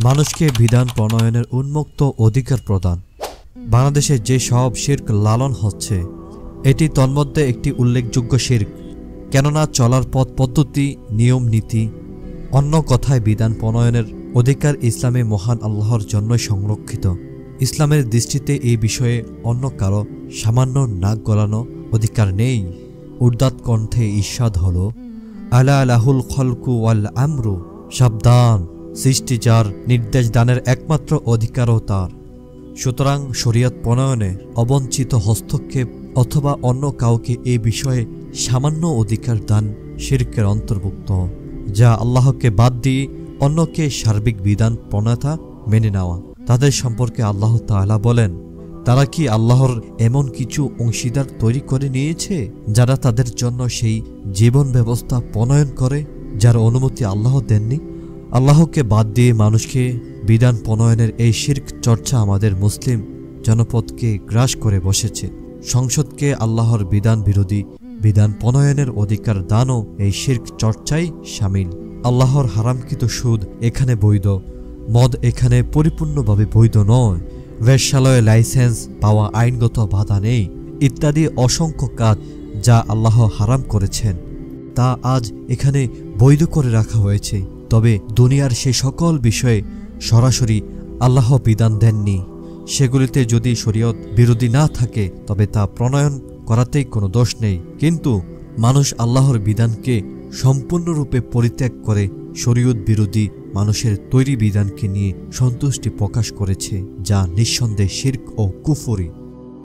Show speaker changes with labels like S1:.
S1: মানুষকে বিধান প্রণয়নের উন্মুক্ত অধিকার প্রদান। বাংলাদেশে যে সব শিরক লালন হচ্ছে, এটি তন্মধ্যে একটি উল্লেখযোগ্য শিরক। কেননা চলার পথ পদ্ধতি, নিয়ম নীতি, অন্য কথায় বিধান প্রণয়নের অধিকার ইসলামে মহান আল্লাহর জন্যই সংরক্ষিত। ইসলামের দৃষ্টিতে এই বিষয়ে অন্য কারো সামান্য নাক গলানো অধিকার নেই। উর্দাত কণ্ঠে ইরশাদ হল, আলা লাহুল খলকু ওয়াল আমরু, সাবধান, সৃষ্টি যার, নির্দেশ দানের একমাত্র অধিকারও তার। সুতরাং শরীয়ত প্রণয়নে অবঞ্চিত হস্তক্ষেপ অথবা অন্য কাউকে এ বিষয়ে সামান্য অধিকার দান শিরকের অন্তর্ভুক্ত, যা আল্লাহকে বাদ দিয়ে অন্যকে সার্বিক বিধান প্রণেতা মেনে নেওয়া। তাদের সম্পর্কে আল্লাহ তাআলা বলেন, তারা কি আল্লাহর এমন কিছু অংশীদার তৈরি করে নিয়েছে যারা তাদের জন্য সেই জীবন ব্যবস্থা প্রণয়ন করে যার অনুমতি আল্লাহ দেননি? আল্লাহকে বাদ দিয়ে মানুষকে বিধান প্রণয়নের এই শিরক চর্চা আমাদের মুসলিম জনপদকে গ্রাস করে বসেছে। সংসদকে আল্লাহর বিধান বিরোধী বিধান প্রণয়নের অধিকার দানও এই শিরক চর্চাই শামিল। আল্লাহর হারামকৃত সুদ এখানে বৈধ, মদ এখানে পরিপূর্ণভাবে বৈধ নয়, ব্যবসালয়ে লাইসেন্স পাওয়া আইনগত বাধা নেই, ইত্যাদি অসংখ্য কাজ যা আল্লাহ হারাম করেছেন তা আজ এখানে বৈধ করে রাখা হয়েছে। তবে দুনিয়ার সে সকল বিষয়ে সরাসরি আল্লাহ বিধান দেননি। সেগুলিতে যদি শরীয়ত বিরোধী না থাকে তবে তা প্রণয়ন করাতেই কোনো দোষ নেই। কিন্তু মানুষ আল্লাহর বিধানকে সম্পূর্ণরূপে পরিত্যাগ করে শরীয়ত বিরোধী মানুষের তৈরি বিধানকে নিয়ে সন্তুষ্টি প্রকাশ করেছে, যা নিঃসন্দেহে শিরক ও কুফরি।